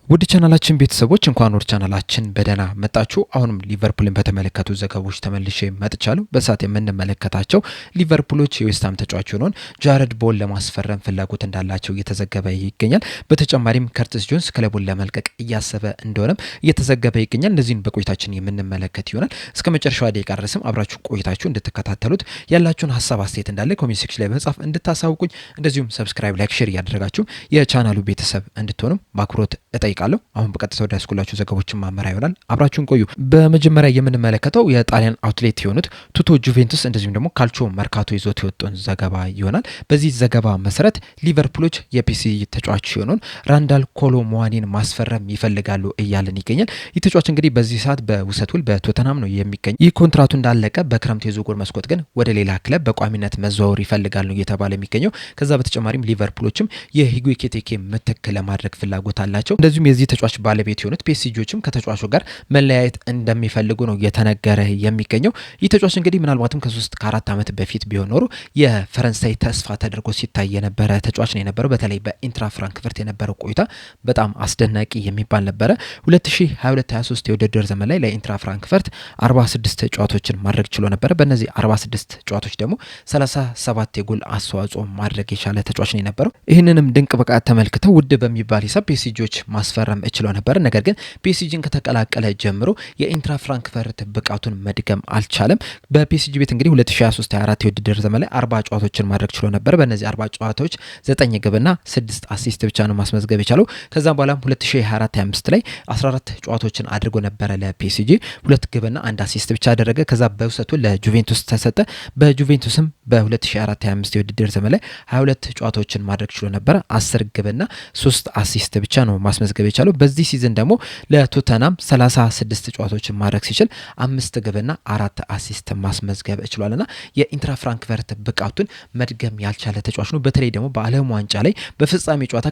ውድ ቻናላችን ቤተሰቦች እንኳን ወደ ቻናላችን በደህና መጣችሁ። አሁንም ሊቨርፑልን በተመለከቱ ዘገባዎች ተመልሼ መጥቻለሁ። በሰዓት የምንመለከታቸው ሊቨርፑሎች የዌስትሃም ተጫዋች የሆነውን ጃረድ ቦወን ለማስፈረም ፍላጎት እንዳላቸው እየተዘገበ ይገኛል። በተጨማሪም ከርቲስ ጆንስ ክለቡን ለመልቀቅ እያሰበ እንደሆነም እየተዘገበ ይገኛል። እነዚህን በቆይታችን የምንመለከት ይሆናል። እስከ መጨረሻው ደቂቃ ድረስም አብራችሁ ቆይታችሁ እንድትከታተሉት ያላችሁን ሀሳብ አስተያየት እንዳለ ኮሜንት ሴክሽን ላይ በመጻፍ እንድታሳውቁኝ፣ እንደዚሁም ሰብስክራይብ፣ ላይክ፣ ሼር እያደረጋችሁ የቻናሉ ቤተሰብ እንድትሆኑም በአክብሮት እጠይቃለሁ። አሁን በቀጥታ ወደ ያስኩላችሁ ዘገቦችን ማመራ ይሆናል። አብራችሁን ቆዩ። በመጀመሪያ የምንመለከተው የጣሊያን አውትሌት የሆኑት ቱቶ ጁቬንቱስ እንደዚሁም ደግሞ ካልቾ መርካቶ ይዞት የወጣውን ዘገባ ይሆናል። በዚህ ዘገባ መሰረት ሊቨርፑሎች የፒኤስጂ ተጫዋች የሆነውን ራንዳል ኮሎ ሙዋኒን ማስፈረም ይፈልጋሉ እያለን ይገኛል። ይህ ተጫዋች እንግዲህ በዚህ ሰዓት በውሰት ውል በቶተናም ነው የሚገኝ። ይህ ኮንትራቱ እንዳለቀ በክረምት የዝውውር መስኮት ግን ወደ ሌላ ክለብ በቋሚነት መዘዋወር ይፈልጋሉ እየተባለ የሚገኘው። ከዛ በተጨማሪም ሊቨርፑሎችም የሂጉ ኤኪቲኬ ምትክ ለማድረግ ፍላጎት አላቸው። እንደዚሁም የዚህ ተጫዋች ባለቤት የሆኑት ፒኤስጂዎችም ከተጫዋቹ ጋር መለያየት እንደሚፈልጉ ነው እየተነገረ የሚገኘው። ይህ ተጫዋች እንግዲህ ምናልባትም ከ3-4 ዓመት በፊት ቢሆን ኖሮ የፈረንሳይ ተስፋ ተደርጎ ሲታይ የነበረ ተጫዋች ነው የነበረው። በተለይ በኢንትራ ፍራንክፈርት የነበረው ቆይታ በጣም አስደናቂ የሚባል ነበረ። 2022-23 የውድድር ዘመን ላይ ለኢንትራ ፍራንክፈርት 46 ጨዋታዎችን ማድረግ ችሎ ነበረ። በእነዚህ 46 ጨዋታዎች ደግሞ 37 የጎል አስተዋጽኦ ማድረግ የቻለ ተጫዋች ነው የነበረው። ይህንንም ድንቅ ብቃት ተመልክተው ውድ በሚባል ሂሳብ ፒኤስጂዎች ማስፈረም እችለው ነበር። ነገር ግን ፒኤስጂን ከተቀላቀለ ጀምሮ የኢንትራ ፍራንክፈርት ብቃቱን መድገም አልቻለም። በፒኤስጂ ቤት እንግዲህ 2023-24 የውድድር ዘመን ላይ 40 ጨዋታዎችን ማድረግ ችሎ ነበር። በእነዚህ 40 ጨዋታዎች 9 ግብና 6 አሲስት ብቻ ነው ማስመዝገብ የቻለው። ከዛም በኋላም 2024-25 ላይ 14 ጨዋታዎችን አድርጎ ነበረ ለፒኤስጂ 2 ግብና 1 አሲስት ብቻ አደረገ። ከዛ በውሰቱ ለጁቬንቱስ ተሰጠ። በጁቬንቱስም በ2024-25 የውድድር ዘመን ላይ 22 ጨዋታዎችን ማድረግ ችሎ ነበር። 10 ግብና 3 አሲስት ብቻ ነው ማስመዝገብ የቻለው። በዚህ ሲዝን ደግሞ ለቶተናም 36 ጨዋታዎችን ማድረግ ሲችል 5 ግብና 4 አሲስት ማስመዝገብ ችሏልና የኢንትራ ፍራንክፈርት ብቃቱን መድገም ያልቻለ ተጫዋች ነው። በተለይ ደግሞ በዓለም ዋንጫ ላይ በፍጻሜ ጨዋታ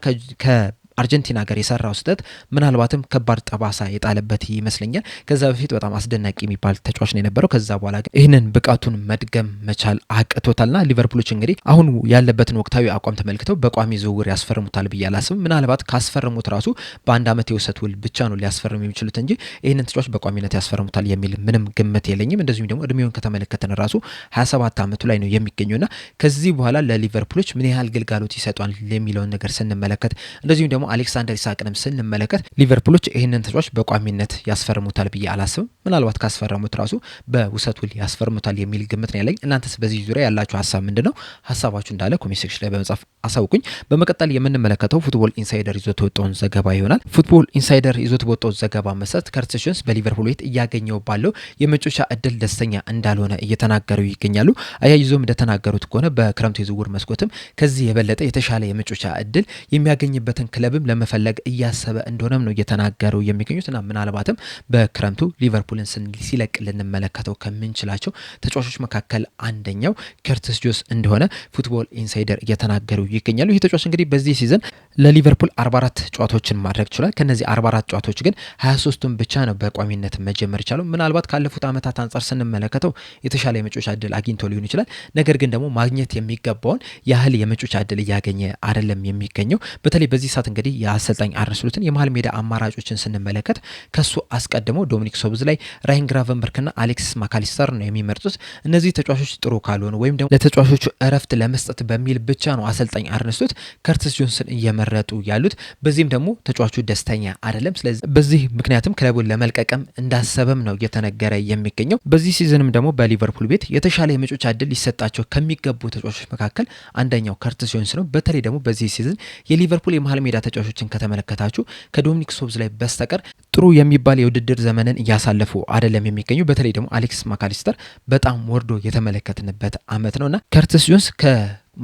አርጀንቲና ጋር የሰራው ስህተት ምናልባትም ከባድ ጠባሳ የጣለበት ይመስለኛል። ከዛ በፊት በጣም አስደናቂ የሚባል ተጫዋች ነው የነበረው። ከዛ በኋላ ግን ይህንን ብቃቱን መድገም መቻል አቅቶታልና ሊቨርፑሎች እንግዲህ አሁን ያለበትን ወቅታዊ አቋም ተመልክተው በቋሚ ዝውውር ያስፈርሙታል ብዬ አላስብም። ምናልባት ካስፈረሙት ራሱ በአንድ ዓመት የውሰት ውል ብቻ ነው ሊያስፈርሙ የሚችሉት እንጂ ይህንን ተጫዋች በቋሚነት ያስፈርሙታል የሚል ምንም ግምት የለኝም። እንደዚሁም ደግሞ እድሜውን ከተመለከተን ራሱ 27 ዓመቱ ላይ ነው የሚገኘውና ከዚህ በኋላ ለሊቨርፑሎች ምን ያህል ግልጋሎት ይሰጧል የሚለውን ነገር ስንመለከት እንደዚሁም ደግሞ አሌክሳንደር ኢሳቅንም ስንመለከት ሊቨርፑሎች ይህንን ተጫዋች በቋሚነት ያስፈርሙታል ብዬ አላስብም። ምናልባት ካስፈረሙት ራሱ በውሰት ውል ያስፈርሙታል የሚል ግምት ነው ያለኝ። እናንተስ በዚህ ዙሪያ ያላችሁ ሀሳብ ምንድነው? ሀሳባችሁ እንዳለ ኮሜንት ሴክሽን ላይ በመጻፍ አሳውቁኝ። በመቀጠል የምንመለከተው ፉትቦል ኢንሳይደር ይዞት የወጣውን ዘገባ ይሆናል። ፉትቦል ኢንሳይደር ይዞት በወጣው ዘገባ መሰረት ከርቲስ ጆንስ በሊቨርፑል ቤት እያገኘው ባለው የመጮቻ እድል ደስተኛ እንዳልሆነ እየተናገሩ ይገኛሉ። አያይዞም እንደተናገሩት ከሆነ በክረምቱ የዝውውር መስኮትም ከዚህ የበለጠ የተሻለ የመጮቻ እድል የሚያገኝበትን ክለብም ለመፈለግ እያሰበ እንደሆነም ነው እየተናገሩ የሚገኙትና ምናልባትም በክረምቱ ሊቨርፑልን ሲለቅ ልንመለከተው ከምንችላቸው ተጫዋቾች መካከል አንደኛው ከርቲስ ጆንስ እንደሆነ ፉትቦል ኢንሳይደር እየተናገሩ ይገኛሉ። ይህ ተጫዋች እንግዲህ በዚህ ሲዝን ለሊቨርፑል 44 ጨዋታዎችን ማድረግ ችሏል። ከነዚህ 44 ጨዋታዎች ግን 23ቱን ብቻ ነው በቋሚነት መጀመር ይቻሉ። ምናልባት ካለፉት ዓመታት አንጻር ስንመለከተው የተሻለ የመጮቻ እድል አግኝቶ ሊሆን ይችላል። ነገር ግን ደግሞ ማግኘት የሚገባውን ያህል የመጮቻ እድል እያገኘ አይደለም የሚገኘው። በተለይ በዚህ ሰዓት እንግዲህ የአሰልጣኝ አርነ ስሎትን የመሃል ሜዳ አማራጮችን ስንመለከት ከሱ አስቀድሞ ዶሚኒክ ሶቦስላይ፣ ራያን ግራቨንበርክና አሌክሲስ ማካሊስተር ነው የሚመርጡት። እነዚህ ተጫዋቾች ጥሩ ካልሆኑ ወይም ደግሞ ለተጫዋቾቹ እረፍት ለመስጠት በሚል ብቻ ነው አሰልጣኝ አርነ ስሎት ከርቲስ ጆንስን እየመረጡ ያሉት። በዚህም ደግሞ ተጫዋቹ ደስተኛ አይደለም። ስለዚህ በዚህ ምክንያትም ክለቡን ለመልቀቅም እንዳሰበም ነው እየተነገረ የሚገኘው። በዚህ ሲዝንም ደግሞ በሊቨርፑል ቤት የተሻለ የመጮቻ እድል ሊሰጣቸው ከሚገቡ ተጫዋቾች መካከል አንደኛው ከርቲስ ጆንስ ነው። በተለይ ደግሞ በዚህ ሲዝን የሊቨርፑል የመሃል ሜዳ ተጫዋቾችን ከተመለከታችሁ ከዶሚኒክ ሶቦስላይ በስተቀር ጥሩ የሚባል የውድድር ዘመንን እያሳለፉ አይደለም የሚገኙ። በተለይ ደግሞ አሌክሲስ ማካሊስተር በጣም ወርዶ የተመለከትንበት አመት ነውና ከርቲስ ጆንስ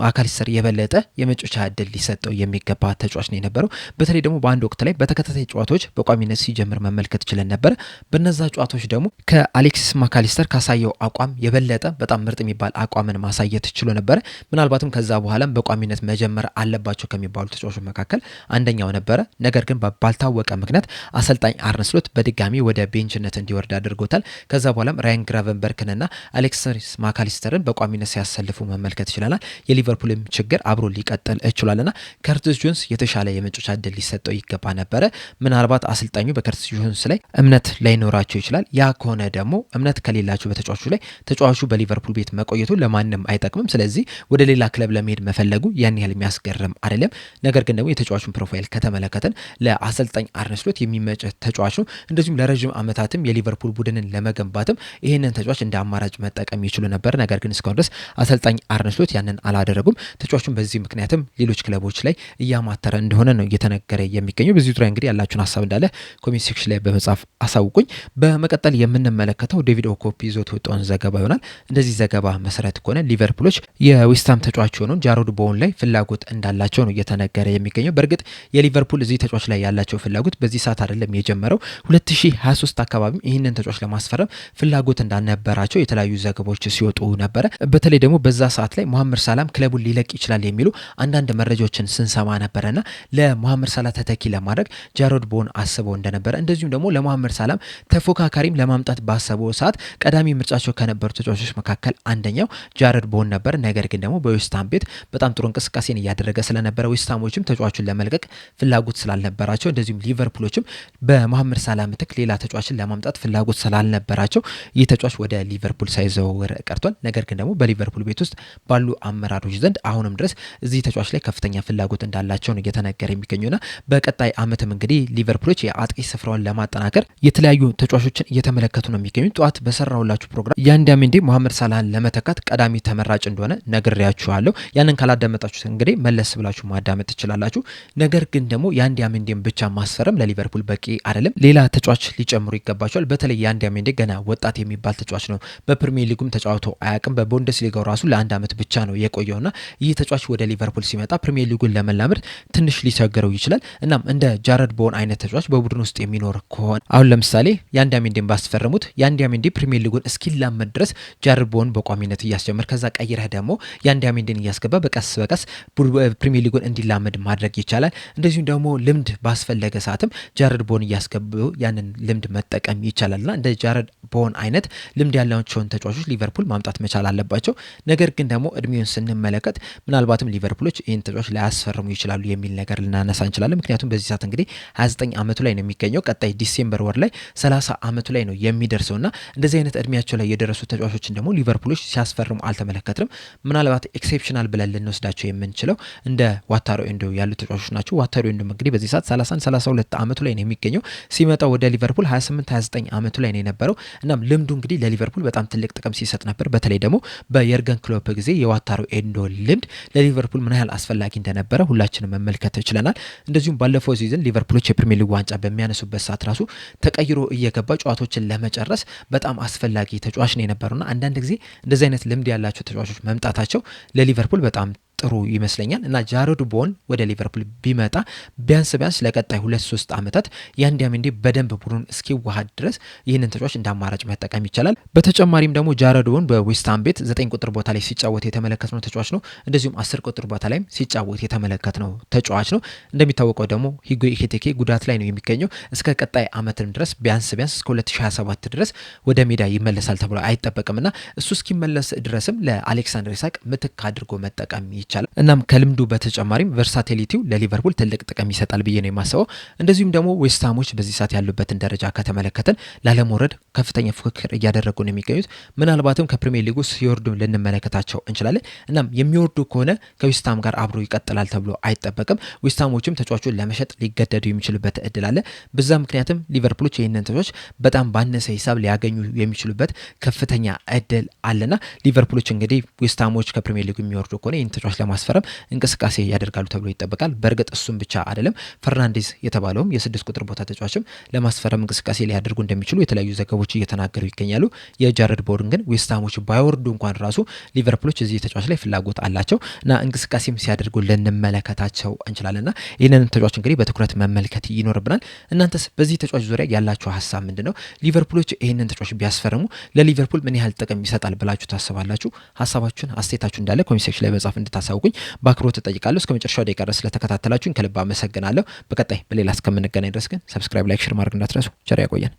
ማካሊስተር የበለጠ የመጮቻ እድል ሊሰጠው የሚገባ ተጫዋች ነው የነበረው። በተለይ ደግሞ በአንድ ወቅት ላይ በተከታታይ ጨዋታዎች በቋሚነት ሲጀምር መመልከት ችለን ነበር። በነዛ ጨዋታዎች ደግሞ ከአሌክሲስ ማካሊስተር ካሳየው አቋም የበለጠ በጣም ምርጥ የሚባል አቋምን ማሳየት ችሎ ነበረ። ምናልባትም ከዛ በኋላም በቋሚነት መጀመር አለባቸው ከሚባሉ ተጫዋቾች መካከል አንደኛው ነበረ። ነገር ግን ባልታወቀ ምክንያት አሰልጣኝ አርነ ስሎት በድጋሚ ወደ ቤንችነት እንዲወርድ አድርጎታል። ከዛ በኋላም ራያን ግራቨንበርክንና አሌክሲስ ማካሊስተርን በቋሚነት ሲያሰልፉ መመልከት ይችላል። የሊቨርፑልም ችግር አብሮ ሊቀጥል ችሏልና ከርቲስ ጆንስ የተሻለ የመጫወቻ እድል ሊሰጠው ይገባ ነበረ። ምናልባት አሰልጣኙ በከርቲስ ጆንስ ላይ እምነት ላይኖራቸው ይችላል። ያ ከሆነ ደግሞ እምነት ከሌላቸው በተጫዋቹ ላይ ተጫዋቹ በሊቨርፑል ቤት መቆየቱ ለማንም አይጠቅምም። ስለዚህ ወደ ሌላ ክለብ ለመሄድ መፈለጉ ያን ያህል የሚያስገርም አይደለም። ነገር ግን ደግሞ የተጫዋቹን ፕሮፋይል ከተመለከተን ለአሰልጣኝ አርነ ስሎት የሚመች ተጫዋች ነው። እንደዚሁም ለረጅም ዓመታትም የሊቨርፑል ቡድንን ለመገንባትም ይህንን ተጫዋች እንደ አማራጭ መጠቀም ይችሉ ነበር። ነገር ግን እስካሁን ድረስ አሰልጣኝ አርነ ስሎት ያንን አላደረጉም። ተጫዋቹን በዚህ ምክንያትም ሌሎች ክለቦች ላይ እያማተረ እንደሆነ ነው እየተነገረ የሚገኘው። በዚህ ዙሪያ እንግዲህ ያላችሁን ሀሳብ እንዳለ ኮሜንት ሴክሽን ላይ በመጻፍ አሳውቁኝ። በመቀጠል የምንመለከተው ዴቪድ ኦኮፒ ይዞት የወጣውን ዘገባ ይሆናል። እንደዚህ ዘገባ መሰረት ከሆነ ሊቨርፑሎች የዌስትሃም ተጫዋች የሆነውን ጃሮድ ቦወን ላይ ፍላጎት እንዳላቸው ነው እየተነገረ የሚገኘው። በእርግጥ የሊቨርፑል እዚህ ተጫዋች ላይ ያላቸው ፍላጎት በዚህ ሰዓት አይደለም የጀመረው። 2023 አካባቢ ይህንን ተጫዋች ለማስፈረም ፍላጎት እንዳልነበራቸው የተለያዩ ዘገባዎች ሲወጡ ነበረ። በተለይ ደግሞ በዛ ሰዓት ላይ መሐመድ ሳላም ክለቡን ሊለቅ ይችላል የሚሉ አንዳንድ መረጃዎችን ስንሰማ ነበረና ለመሐመድ ሳላ ተተኪ ለማድረግ ጃሮድ ቦወን አስበው እንደነበረ እንደዚሁም ደግሞ ለመሐመድ ሳላም ተፎካካሪም ለማምጣት ባሰበው ሰዓት ቀዳሚ ምርጫቸው ከነበሩ ተጫዋቾች መካከል አንደኛው ጃሮድ ቦወን ነበር። ነገር ግን ደግሞ በዌስትሃም ቤት በጣም ጥሩ እንቅስቃሴን እያደረገ ስለነበረ ዌስትሃሞችም ተጫዋቹን ለመልቀቅ ፍላጎት ስላልነበራቸው እንደዚሁም ሊቨርፑሎችም በመሐመድ ሳላ ምትክ ሌላ ተጫዋችን ለማምጣት ፍላጎት ስላልነበራቸው ይህ ተጫዋች ወደ ሊቨርፑል ሳይዘዋወር ቀርቷል። ነገር ግን ደግሞ በሊቨርፑል ቤት ውስጥ ባሉ አመራሮች ዘንድ አሁንም ድረስ እዚህ ተጫዋች ላይ ከፍተኛ ፍላጎት እንዳላቸው ነው እየተነገረ የሚገኙና በቀጣይ ዓመትም እንግዲህ ሊቨርፑሎች የአጥቂ ስፍራውን ለማጠናከር የተለያዩ ተጫዋቾችን እየተመለከቱ ነው የሚገኙት። ጠዋት በሰራሁላችሁ ፕሮግራም ያንዳሚንዴ መሐመድ ሳላህን ለመተካት ቀዳሚ ተመራጭ እንደሆነ ነግሬያችኋለሁ። ያንን ካላዳመጣችሁት እንግዲህ መለስ ብላችሁ ማዳመጥ ትችላላችሁ። ነገር ግን ደግሞ ያንዳሚንዴን ብቻ ማስፈረም ለሊቨርፑል በቂ አይደለም። ሌላ ተጫዋች ሊጨምሩ ይገባቸዋል። በተለይ ያንዳሚንዴ ገና ወጣት የሚባል ተጫዋች ነው። በፕሪሚየር ሊጉም ተጫውቶ አያውቅም። በቡንደስሊጋው ራሱ ለአንድ ዓመት ብቻ ነው የቆየውና ይህ ተጫዋች ወደ ሊቨርፑል ሲመጣ ፕሪሚየር ሊጉን ለመላመድ ትንሽ ሊቸገረው ይችላል። እናም እንደ ጃሮድ ቦወን አይነት ተጫዋች በቡድን ውስጥ የሚኖር ከሆነ አሁን ለምሳሌ ያንዳሚንዴን ባስፈረሙት ያንዳሚንዴ ፕሪሚየር ሊጉን እስኪላመድ ድረስ ጃሮድ ቦወን በቋሚነት እያስጀመር ከዛ ቀይረህ ደግሞ ያንዳሚንዴን እያስገባ በቀስ በቀስ ፕሪሚየር ሊጉን እንዲላመድ ማድረግ ይቻላል። እንደዚሁም ደግሞ ልምድ ባስፈለገ ሰዓትም ጃሮድ ቦወን እያስገቡ ያንን ልምድ መጠቀም ይቻላልና እንደ ጃሮድ ቦወን አይነት ልምድ ያላቸውን ተጫዋቾች ሊቨርፑል ማምጣት መቻል አለባቸው። ነገር ግን ደግሞ እድሜውን ስንመለከት ምናልባትም ሊቨርፑሎች ይህን ተጫዋች ላያስፈርሙ ይችላሉ የሚል ነገር ልናነሳ እንችላለን። ምክንያቱም በዚህ ሰዓት እንግዲህ 29 ዓመቱ ላይ ነው የሚገኘው። ቀጣይ ዲሴምበር ወር ላይ 30 ዓመቱ ላይ ነው የሚደርሰውና እንደዚህ አይነት እድሜያቸው ላይ የደረሱ ተጫዋቾችን ደግሞ ሊቨርፑሎች ሲያስፈርሙ አልተመለከትንም። ምናልባት ኤክሴፕሽናል ብለን ልንወስዳቸው የምንችለው እንደ ዋታሮ ኤንዶ ያሉ ተጫዋቾች ናቸው። ዋታሮ ኤንዶ እንግዲህ በዚህ ሰዓት 32 ዓመቱ ላይ ነው የሚገኘው። ሲመጣ ወደ ሊቨርፑል 29 ዓመቱ ላይ ነው የነበረው። እናም ልምዱ እንግዲህ ለሊቨርፑል በጣም ትልቅ ጥቅም ሲሰጥ ነበር። በተለይ ደግሞ በየርገን ክሎፕ ጊዜ የዋታሮ ኤንዶ ልምድ ለሊቨርፑል ምን ያህል አስፈላጊ እንደነበረ ሁላችንም መመልከት ችለናል። እንደዚሁም ባለፈው ሲዝን ሊቨርፑሎች የፕሪሚየር ሊግ ዋንጫ በሚያነሱበት ሰዓት ራሱ ተቀይሮ እየገባ ጨዋታዎችን ለመጨረስ በጣም አስፈላጊ ተጫዋች ነው የነበረውና አንዳንድ ጊዜ እንደዚህ አይነት ልምድ ያላቸው ተጫዋቾች መምጣታቸው ለሊቨርፑል በጣም ጥሩ ይመስለኛል እና ጃሮድ ቦወን ወደ ሊቨርፑል ቢመጣ ቢያንስ ለቀጣይ 2-3 ዓመታት ያንዳሚንዴ በደንብ ቡድን እስኪዋሃድ ድረስ ይህንን ተጫዋች እንደ አማራጭ መጠቀም ይቻላል። በተጨማሪም ደግሞ ጃሮድ ቦወን በዌስትሃም ቤት 9 ቁጥር ቦታ ላይ ሲጫወት የተመለከትነው ተጫዋች ነው። እንደዚሁም 10 ቁጥር ቦታ ላይም ሲጫወት የተመለከትነው ተጫዋች ነው። እንደሚታወቀው ደግሞ ሂጎ ኢኬቲኬ ጉዳት ላይ ነው የሚገኘው። እስከ ቀጣይ ዓመትም ድረስ ቢያንስ እስከ 2027 ድረስ ወደ ሜዳ ይመለሳል ተብሎ አይጠበቅምና እሱ እስኪመለስ ድረስም ለአሌክሳንደር ኢሳቅ ምትክ አድርጎ መጠቀም ይቻላል። እናም ከልምዱ በተጨማሪም ቨርሳቲሊቲው ለሊቨርፑል ትልቅ ጥቅም ይሰጣል ብዬ ነው የማስበው። እንደዚሁም ደግሞ ዌስትሃሞች በዚህ ሰዓት ያሉበትን ደረጃ ከተመለከተን ላለመውረድ ከፍተኛ ፉክክር እያደረጉ ነው የሚገኙት። ምናልባትም ከፕሪሚየር ሊጉ ሲወርዱ ልንመለከታቸው እንችላለን። እናም የሚወርዱ ከሆነ ከዌስትሃም ጋር አብሮ ይቀጥላል ተብሎ አይጠበቅም። ዌስትሃሞችም ተጫዋቹን ለመሸጥ ሊገደዱ የሚችሉበት እድል አለ። በዛ ምክንያትም ሊቨርፑሎች ይህንን ተጫዋች በጣም ባነሰ ሂሳብ ሊያገኙ የሚችሉበት ከፍተኛ እድል አለና ሊቨርፑሎች እንግዲህ ዌስትሃሞች ከፕሪሚየር ሊጉ የሚወርዱ ከሆነ ይህን ተጫዋች ለማስፈረም እንቅስቃሴ ያደርጋሉ ተብሎ ይጠበቃል። በእርግጥ እሱም ብቻ አይደለም፣ ፈርናንዴዝ የተባለውም የ6 ቁጥር ቦታ ተጫዋችም ለማስፈረም እንቅስቃሴ ሊያደርጉ እንደሚችሉ የተለያዩ ዘገቦች እየተናገሩ ይገኛሉ። የጃሮድ ቦወን ግን ዌስትሃሞች ባይወርዱ እንኳን ራሱ ሊቨርፑሎች እዚህ ተጫዋች ላይ ፍላጎት አላቸው እና እንቅስቃሴም ሲያደርጉ ልንመለከታቸው እንችላለንና ይህንን ተጫዋች እንግዲህ በትኩረት መመልከት ይኖርብናል። እናንተስ በዚህ ተጫዋች ዙሪያ ያላችሁ ሀሳብ ምንድነው? ሊቨርፑሎች ይህንን ተጫዋች ቢያስፈርሙ ለሊቨርፑል ምን ያህል ጥቅም ይሰጣል ብላችሁ ታስባላችሁ? ሀሳባችሁን አስተያየታችሁ እንዳለ ኮሜንት ሴክሽን ላይ በጻፍ እንድታሳውቁኝ በአክብሮት እጠይቃለሁ። እስከ መጨረሻው ደቂቃ ድረስ ስለተከታተላችሁኝ ከልብ አመሰግናለሁ። በቀጣይ በሌላ እስከምንገናኝ ድረስ ግን ሰብስክራይብ፣ ላይክ፣ ሼር ማድረግ እንዳትረሱ። ቸር ያቆየን።